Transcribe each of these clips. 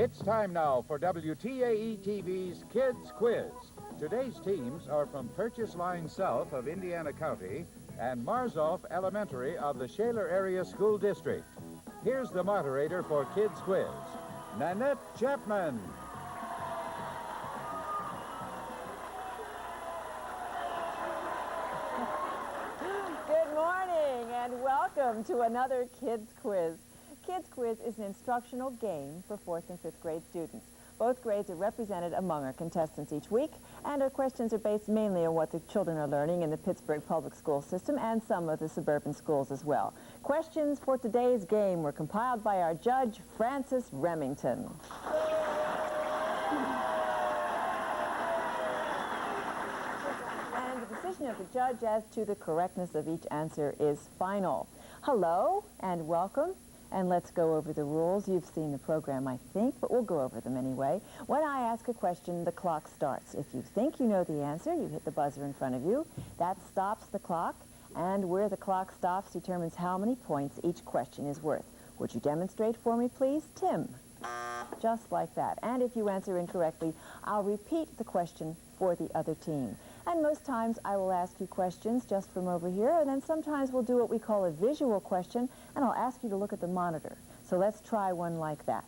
It's time now for WTAE-TV's Kids Quiz. Today's teams are from Purchase Line South of Indiana County and Marzoff Elementary of the Shaler Area School District. Here's the moderator for Kids Quiz, Nanette Chapman. Good morning and welcome to another Kids Quiz. Kids Quiz is an instructional game for 4th and 5th grade students. Both grades are represented among our contestants each week, and our questions are based mainly on what the children are learning in the Pittsburgh public school system and some of the suburban schools as well. Questions for today's game were compiled by our judge, Francis Remington. And the decision of the judge as to the correctness of each answer is final. Hello and welcome. And let's go over the rules. You've seen the program, I think, but we'll go over them anyway. When I ask a question, the clock starts. If you think you know the answer, you hit the buzzer in front of you. That stops the clock, and where the clock stops determines how many points each question is worth. Would you demonstrate for me, please? Tim. Just like that. And if you answer incorrectly, I'll repeat the question for the other team. And most times I will ask you questions just from over here, and then sometimes we'll do what we call a visual question, and I'll ask you to look at the monitor. So let's try one like that.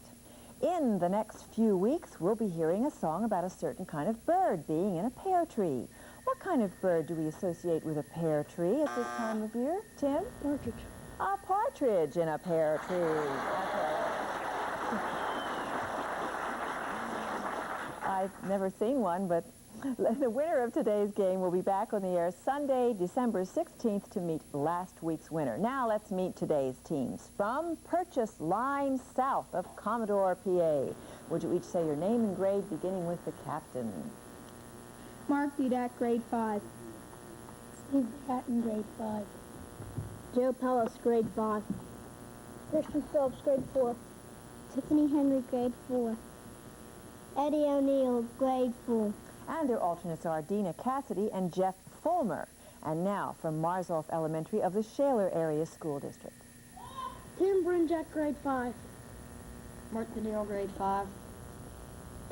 In the next few weeks, we'll be hearing a song about a certain kind of bird being in a pear tree. What kind of bird do we associate with a pear tree at this time of year, Tim? Partridge. A partridge in a pear tree. Okay. I've never seen one, but the winner of today's game will be back on the air Sunday, December 16th to meet last week's winner. Now let's meet today's teams. From Purchase Line South of Commodore, PA. Would you each say your name and grade, beginning with the captain? Mark Budak, grade 5. Steve Patton, grade 5. Joe Pellis, grade 5. Christian Phillips, grade 4. Tiffany Henry, grade 4. Eddie O'Neill, grade 4. And their alternates are Dina Cassidy and Jeff Fulmer. And now from Marzoff Elementary of the Shaler Area School District. Tim Brunjack, grade 5. Mark Neal, grade 5.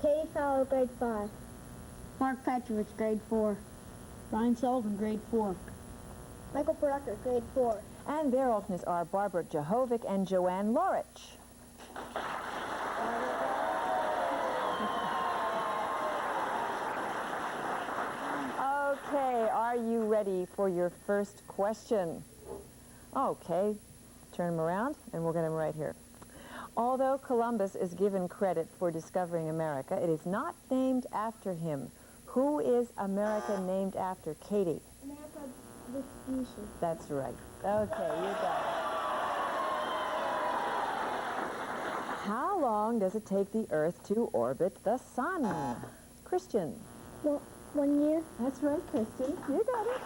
Katie Fowler, grade 5. Mark Petrovich, grade 4. Ryan Sullivan, grade 4. Michael Brucker, grade 4. And their alternates are Barbara Jehovic and Joanne Lorich. Okay, are you ready for your first question? Okay, turn them around and we'll get them right here. Although Columbus is given credit for discovering America, it is not named after him. Who is America named after, Katie? America Vespucci. That's right. Okay, you got it. How long does it take the Earth to orbit the sun? Christian. Well, 1 year. That's right, Kristen. You got it.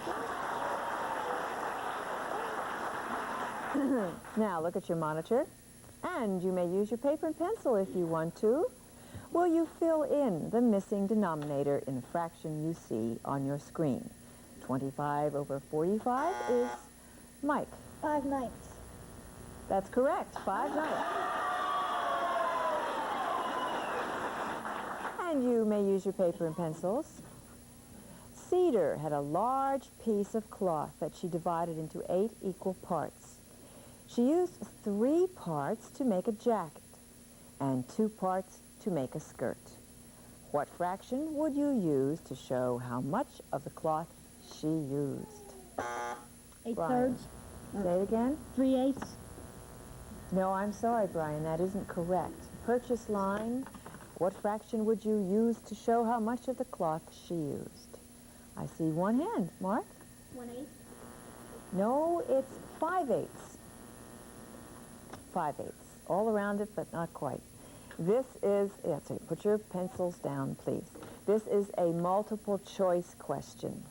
Now, look at your monitor. And you may use your paper and pencil if you want to. Will you fill in the missing denominator in the fraction you see on your screen? 25 over 45 is Mike. 5 nights. That's correct. 5 nights. And you may use your paper and pencils. Cedar had a large piece of cloth that she divided into 8 equal parts. She used 3 parts to make a jacket and 2 parts to make a skirt. What fraction would you use to show how much of the cloth she used? 8 Brian. thirds. Say it again. 3/8. No, I'm sorry, Brian, that isn't correct. Purchase line, what fraction would you use to show how much of the cloth she used? I see one hand. Mark? 1/8. No, it's 5/8. 5/8. All around it, but not quite. This is, so put your pencils down, please. This is a multiple choice question.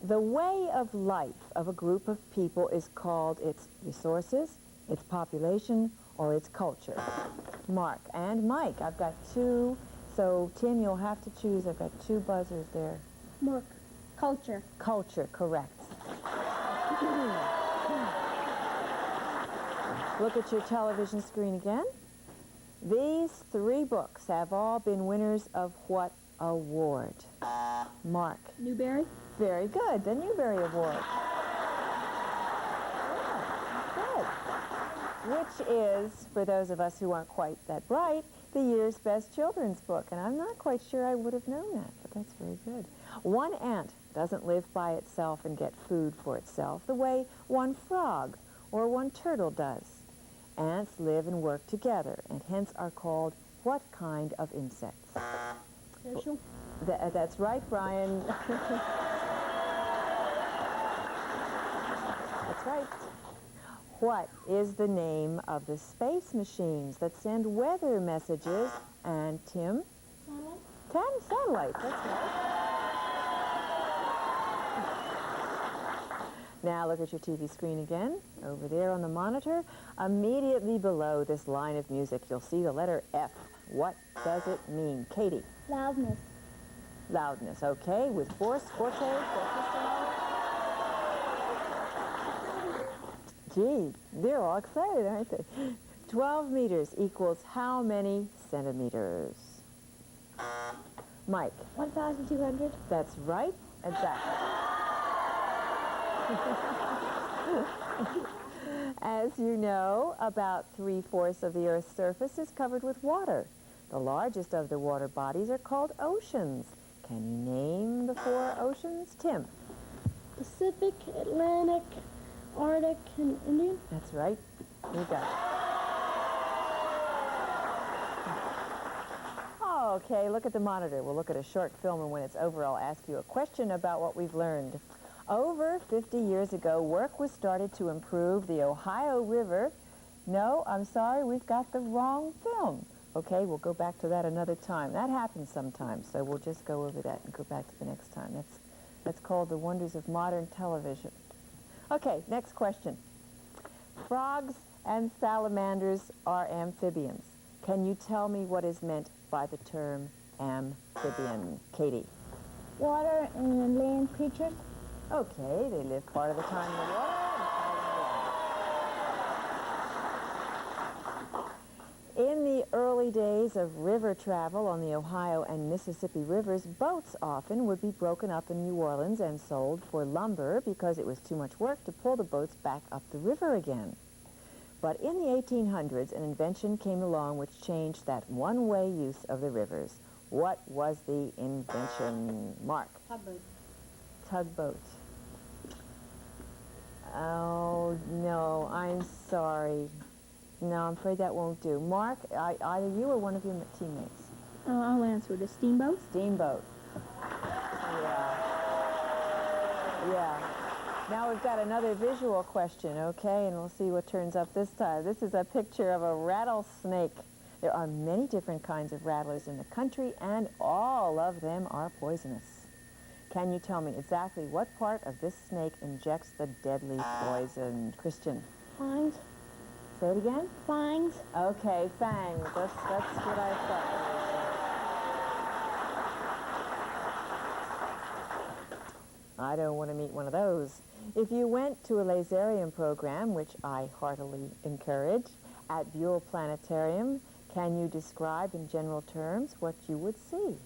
The way of life of a group of people is called its resources, its population, or its culture. Mark and Mike, I've got 2. So, Tim, you'll have to choose. I've got 2 buzzers there. Mark. Culture. Culture, correct. Look at your television screen again. These 3 books have all been winners of what award? Mark. Newbery. Very good. The Newbery Award. Yeah, good. Which is, for those of us who aren't quite that bright, the year's best children's book. And I'm not quite sure I would have known that, but that's very good. One ant doesn't live by itself and get food for itself the way one frog or one turtle does. Ants live and work together, and hence are called what kind of insects? Social. That's right, Brian. That's right. What is the name of the space machines that send weather messages? And Tim? Satellite, that's right. Now look at your TV screen again. Over there on the monitor, immediately below this line of music, you'll see the letter F. What does it mean? Katie? Loudness. Loudness, okay, with force, forte, fortissimo. Gee, they're all excited, aren't they? 12 meters equals how many centimeters? Mike? 1,200. That's right, exactly. As you know, about 3/4 of the Earth's surface is covered with water. The largest of the water bodies are called oceans. Can you name the 4 oceans? Tim? Pacific, Atlantic, Arctic, and Indian. That's right. You got it. Okay, look at the monitor. We'll look at a short film, and when it's over, I'll ask you a question about what we've learned. Over 50 years ago, work was started to improve the Ohio River. No, I'm sorry, we've got the wrong film. Okay, we'll go back to that another time. That happens sometimes, so we'll just go over that and go back to the next time. That's called the wonders of modern television. Okay, next question. Frogs and salamanders are amphibians. Can you tell me what is meant by the term amphibian? Katie? Water and land creatures. Okay, they live part of the time in the water and part in the land. In the early days of river travel on the Ohio and Mississippi rivers, boats often would be broken up in New Orleans and sold for lumber because it was too much work to pull the boats back up the river again. But in the 1800s, an invention came along which changed that one-way use of the rivers. What was the invention? Mark? Tugboat. Tugboat. Oh, no, I'm sorry. No, I'm afraid that won't do. Mark, either you or one of your teammates? I'll answer. The steamboat. Steamboat. Yeah. Now we've got another visual question, okay? And we'll see what turns up this time. This is a picture of a rattlesnake. There are many different kinds of rattlers in the country, and all of them are poisonous. Can you tell me exactly what part of this snake injects the deadly poison? Christian? Fangs. Say it again? Fangs. Okay, fangs. That's what I thought. I don't want to meet one of those. If you went to a laserium program, which I heartily encourage, at Buell Planetarium, can you describe in general terms what you would see?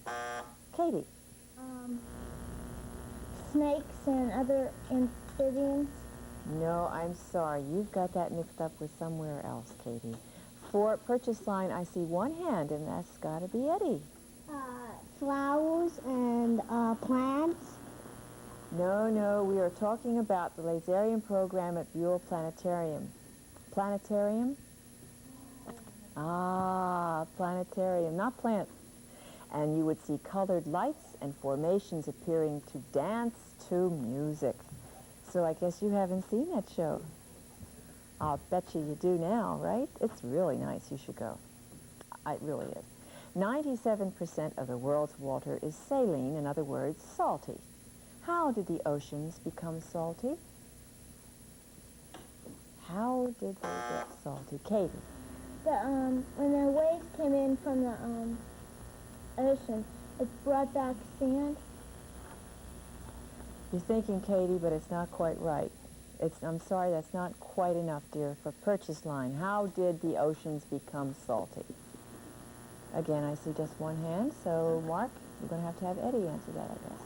Katie? Snakes and other amphibians. No, I'm sorry. You've got that mixed up with somewhere else, Katie. For purchase line, I see one hand, and that's got to be Eddie. Flowers and plants. No, we are talking about the laserium program at Buell Planetarium. Planetarium? Ah, planetarium, not plant. And you would see colored lights and formations appearing to dance to music. So I guess you haven't seen that show. I'll bet you do now, right? It's really nice. You should go. It really is. 97% of the world's water is saline, in other words, salty. How did the oceans become salty? How did they get salty? Katie? When the waves came in from the ocean, it brought back sand. You're thinking, Katie, but it's not quite right. I'm sorry, that's not quite enough, dear, for purchase line. How did the oceans become salty? Again, I see just one hand, so Mark, you're going to have Eddie answer that, I guess.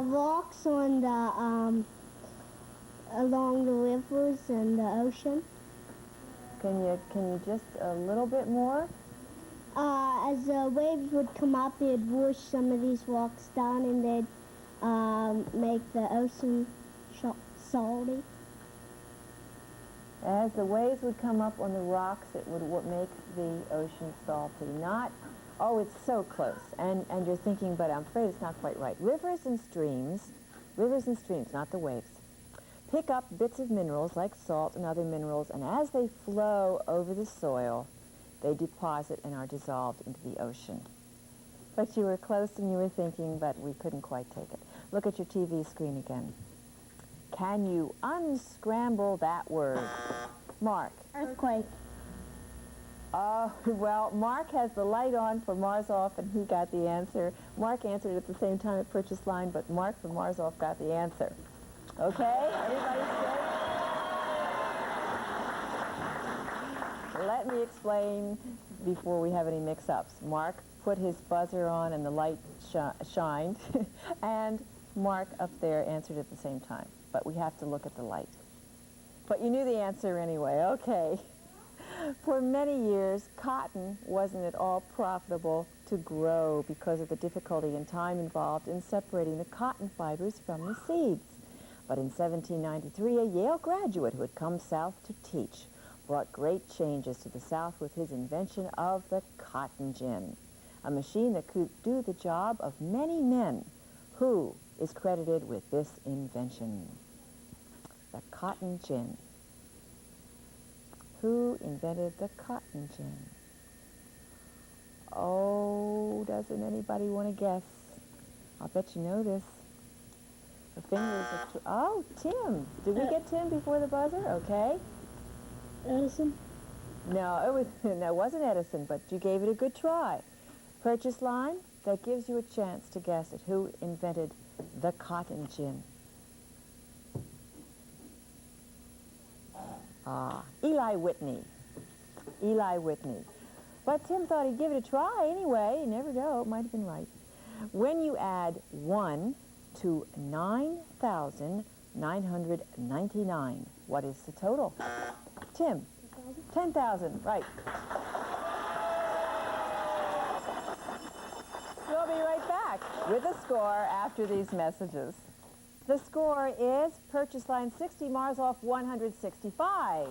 Rocks on the, along the rivers and the ocean. Can you just a little bit more? As the waves would come up, they'd wash some of these rocks down and they'd make the ocean salty. As the waves would come up on the rocks, it would make the ocean salty. Not, oh, it's so close. And you're thinking, but I'm afraid it's not quite right. Rivers and streams, not the waves, pick up bits of minerals like salt and other minerals, and as they flow over the soil, they deposit and are dissolved into the ocean. But you were close and you were thinking, but we couldn't quite take it. Look at your TV screen again. Can you unscramble that word? Mark. Earthquake. Well, Mark has the light on for Marzoff, and he got the answer. Mark answered at the same time at purchase line, but Mark from Marzoff got the answer. Okay? Everybody straight? Let me explain before we have any mix-ups. Mark put his buzzer on and the light shined, and Mark up there answered at the same time. But we have to look at the light. But you knew the answer anyway. Okay. For many years, cotton wasn't at all profitable to grow because of the difficulty and time involved in separating the cotton fibers from the seeds. But in 1793, a Yale graduate who had come south to teach brought great changes to the South with his invention of the cotton gin, a machine that could do the job of many men. Who is credited with this invention? The cotton gin. Who invented the cotton gin? Oh, doesn't anybody want to guess? I'll bet you know this. The fingers are oh, Tim. Did we get Tim before the buzzer? Okay. Edison. No, it wasn't Edison, but you gave it a good try. Purchase line, that gives you a chance to guess at who invented the cotton gin. Eli Whitney. Eli Whitney. But Tim thought he'd give it a try anyway. You never know, it might have been right. When you add 1 to 9,999, what is the total? Tim. 10,000, right. We'll be right back with a score after these messages. The score is purchase line 60, Marzoff 165.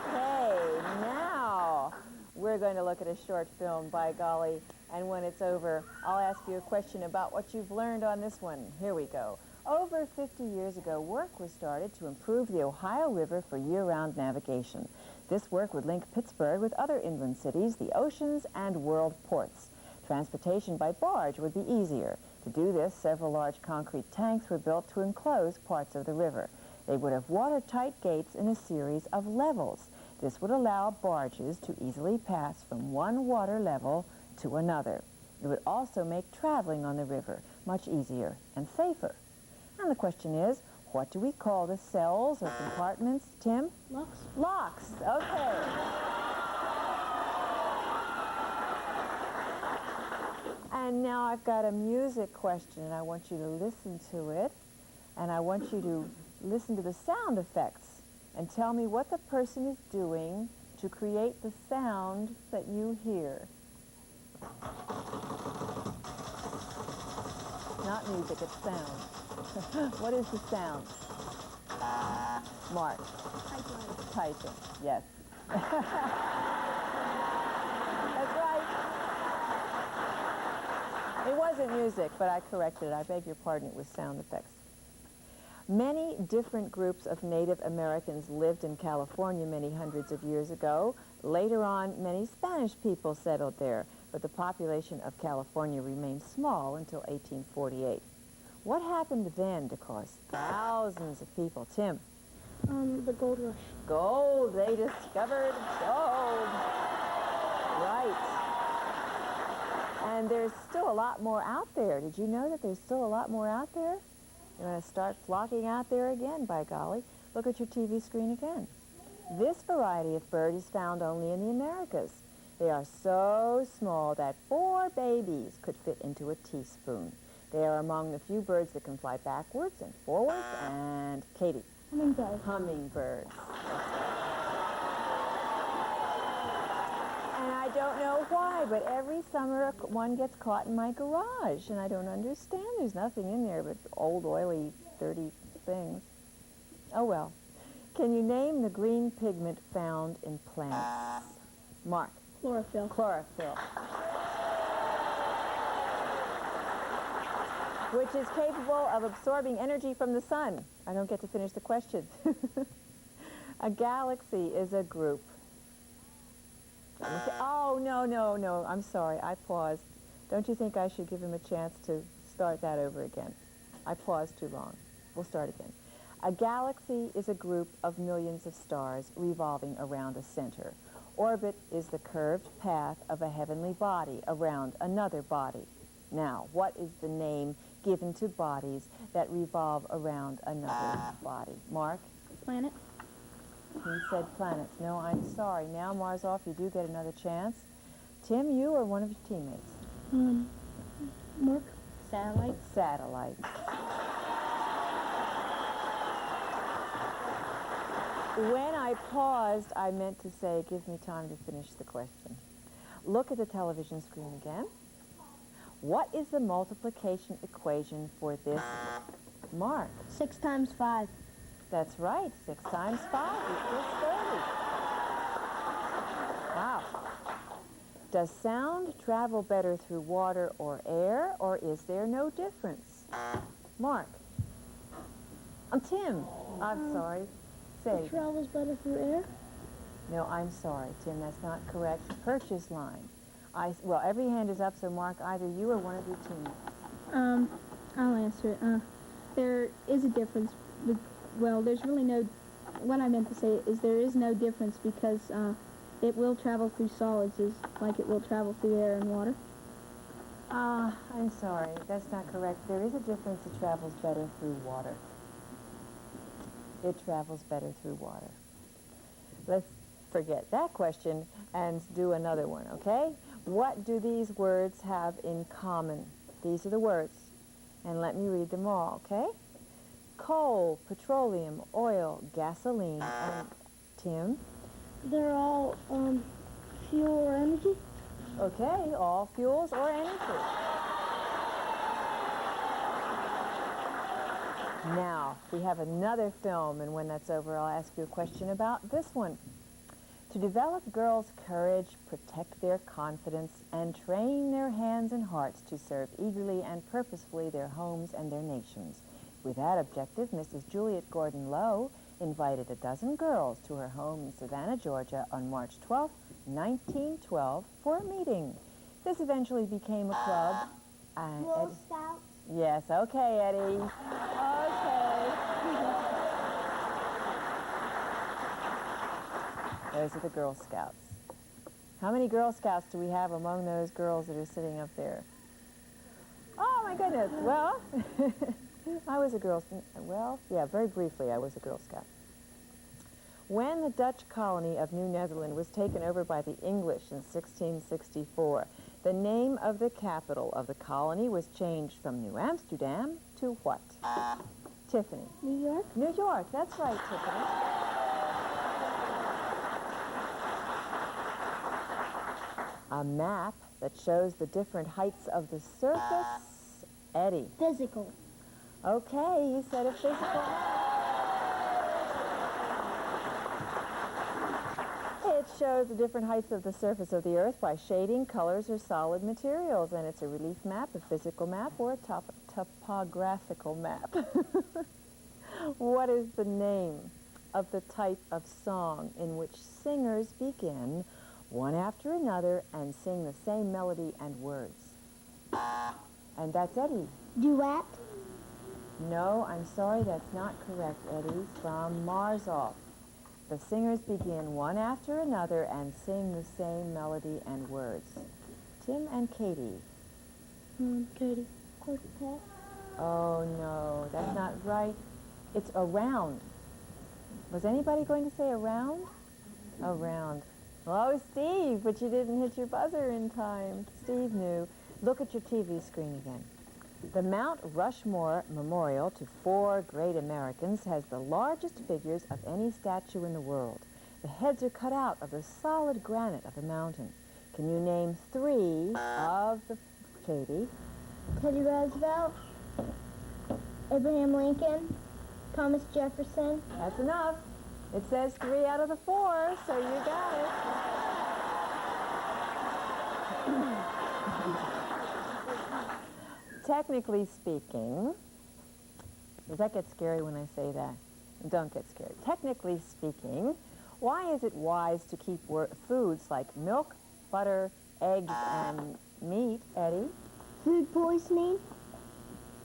Okay, now we're going to look at a short film, by golly, and when it's over, I'll ask you a question about what you've learned on this one. Here we go. Over 50 years ago, work was started to improve the Ohio River for year-round navigation. This work would link Pittsburgh with other inland cities, the oceans, and world ports. Transportation by barge would be easier. To do this, several large concrete tanks were built to enclose parts of the river. They would have watertight gates in a series of levels. This would allow barges to easily pass from one water level to another. It would also make traveling on the river much easier and safer. And the question is, what do we call the cells or compartments, Tim? Locks. Locks, okay. And now I've got a music question, and I want you to listen to it. And I want you to listen to the sound effects and tell me what the person is doing to create the sound that you hear. Not music, it's sound. What is the sound? Mark. Typing, yes. That's right. It wasn't music, but I corrected it. I beg your pardon, it was sound effects. Many different groups of Native Americans lived in California many hundreds of years ago. Later on, many Spanish people settled there, but the population of California remained small until 1848. What happened then to cause thousands of people? Tim? The gold rush. Gold. They discovered gold. Right. And there's still a lot more out there. Did you know that there's still a lot more out there? You're going to start flocking out there again, by golly. Look at your TV screen again. This variety of bird is found only in the Americas. They are so small that 4 babies could fit into a teaspoon. They are among the few birds that can fly backwards and forwards. And Katie? Hummingbird. Hummingbirds. And I don't know why, but every summer one gets caught in my garage, and I don't understand. There's nothing in there but old, oily, dirty things. Oh, well. Can you name the green pigment found in plants? Mark? Chlorophyll. Chlorophyll. Which is capable of absorbing energy from the sun. I don't get to finish the question. A galaxy is a group. Oh, no. I'm sorry. I paused. Don't you think I should give him a chance to start that over again? I paused too long. We'll start again. A galaxy is a group of millions of stars revolving around a center. Orbit is the curved path of a heavenly body around another body. Now, what is the name given to bodies that revolve around another body? Mark? Planet. He said planets. No, I'm sorry. Now, Marzoff, you do get another chance. Tim, you or one of your teammates? Mark. Satellite. Satellite. When I paused, I meant to say, give me time to finish the question. Look at the television screen again. What is the multiplication equation for this mark? 6 times 5. That's right. 6 times 5 equals 30. Wow. Does sound travel better through water or air, or is there no difference? Mark. Tim. I'm sorry. Say. It travels better through air. No, I'm sorry, Tim. That's not correct. Purchase line. Well, every hand is up, so Mark, either you or one of your teammates. I'll answer it. There is a difference. There's really no... What I meant to say is there is no difference because it will travel through solids like it will travel through air and water. I'm sorry. That's not correct. There is a difference. It travels better through water. It travels better through water. Let's forget that question and do another one, okay? What do these words have in common? These are the words. And let me read them all, okay? Coal, petroleum, oil, gasoline, and Tim? They're all fuel or energy. Okay, all fuels or energy. Now, we have another film, and when that's over, I'll ask you a question about this one. To develop girls' courage, protect their confidence, and train their hands and hearts to serve eagerly and purposefully their homes and their nations. With that objective, Mrs. Juliet Gordon Lowe invited a dozen girls to her home in Savannah, Georgia on March 12, 1912 for a meeting. This eventually became a club. Girl Scouts. Yes, okay, Eddie. Okay. Those are the Girl Scouts. How many Girl Scouts do we have among those girls that are sitting up there? Oh, my goodness. Well, I was a Girl Scout. Well, yeah, very briefly, I was a Girl Scout. When the Dutch colony of New Netherland was taken over by the English in 1664, the name of the capital of the colony was changed from New Amsterdam to what? Tiffany. New York. New York, that's right, Tiffany. A map that shows the different heights of the surface. Eddie. Physical. Okay, you said a physical map. It shows the different heights of the surface of the Earth by shading, colors, or solid materials, and it's a relief map, a physical map, or a topographical map. What is the name of the type of song in which singers begin one after another and sing the same melody and words? And that's Eddie. Duet. No, I'm sorry, that's not correct, Eddie. From Marzoff. The singers begin one after another and sing the same melody and words. Tim and Katie, Katie. Quarter past. Oh, no, that's not right. It's around. Was anybody going to say around? Around. Oh, Steve, but you didn't hit your buzzer in time. Steve knew. Look at your TV screen again. The Mount Rushmore Memorial to 4 great Americans has the largest figures of any statue in the world. The heads are cut out of the solid granite of the mountain. Can you name 3 of the... Katie? Teddy Roosevelt. Abraham Lincoln. Thomas Jefferson. That's enough. It says 3 out of the 4, so you got it. Technically speaking, does that get scary when I say that? Don't get scared. Technically speaking, why is it wise to keep foods like milk, butter, eggs, and meat, Eddie? Food poisoning.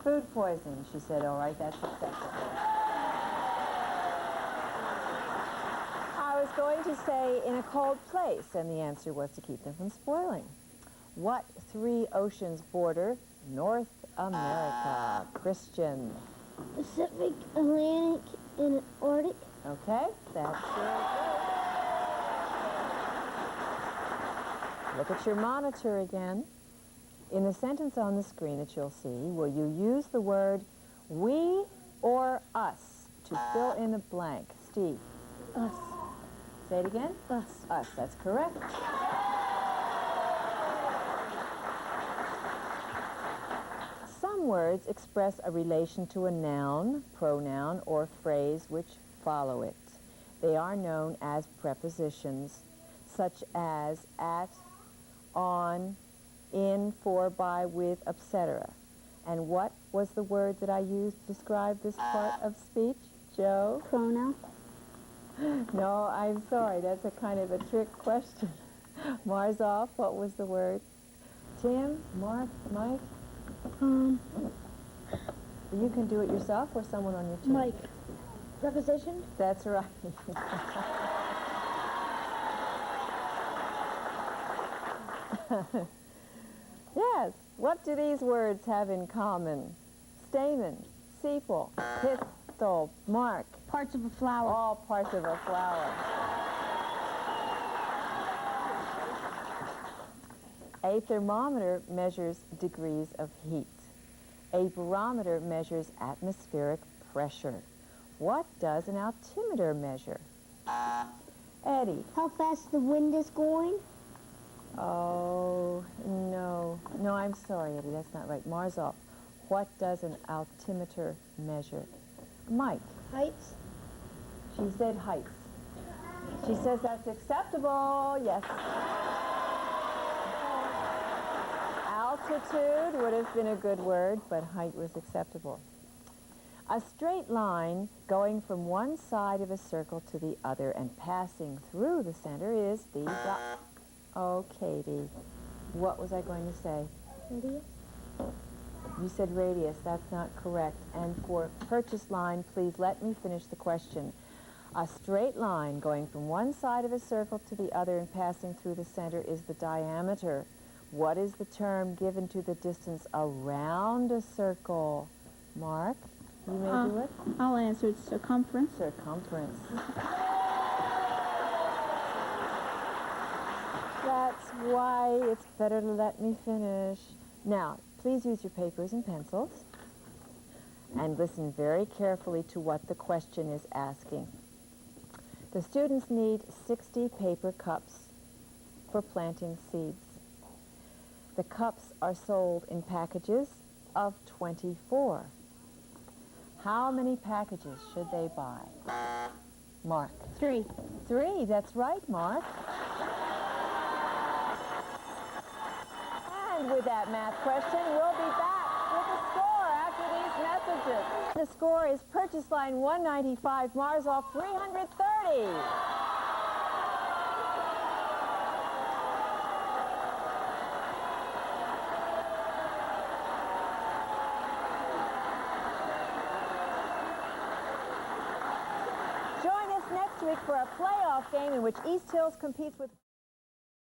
Food poisoning, she said. All right, that's acceptable. I was going to say in a cold place, and the answer was to keep them from spoiling. What 3 oceans border North America? Christian. Pacific, Atlantic, and Arctic. Okay, that's good. Look at your monitor again. In the sentence on the screen that you'll see, will you use the word we or us to fill in the blank? Steve. Us. Say it again. Us. Us, that's correct. Some words express a relation to a noun, pronoun, or phrase which follow it. They are known as prepositions, such as at, on, in, for, by, with, etc. And what was the word that I used to describe this part of speech, Joe? Pronoun. No, I'm sorry. That's a kind of a trick question. Marzoff, what was the word? Tim, Mark, Mike? You can do it yourself or someone on your team? Mike. Preposition? That's right. Yes. What do these words have in common? Stamen, sepal, pistil, mark. Parts of a flower. All parts of a flower. A thermometer measures degrees of heat. A barometer measures atmospheric pressure. What does an altimeter measure? Eddie. How fast the wind is going? Oh, no. No, I'm sorry, Eddie, that's not right. Marzoff, what does an altimeter measure? Mike. Heights. She said heights. She says that's acceptable, yes. Altitude would have been a good word, but height was acceptable. A straight line going from one side of a circle to the other and passing through the center is the dot. Oh, Katie, what was I going to say? Radius. You said radius. That's not correct. And for purchase line, please let me finish the question. A straight line going from one side of a circle to the other and passing through the center is the diameter. What is the term given to the distance around a circle? Mark, you may do it. I'll answer. It's circumference. Circumference. That's why it's better to let me finish. Now, please use your papers and pencils and listen very carefully to what the question is asking. The students need 60 paper cups for planting seeds. The cups are sold in packages of 24. How many packages should they buy? Mark. 3. 3, that's right, Mark. And with that math question, we'll be back with the score after these messages. The score is purchase line 195, Marzoff 330. Join us next week for a playoff game in which East Hills competes with...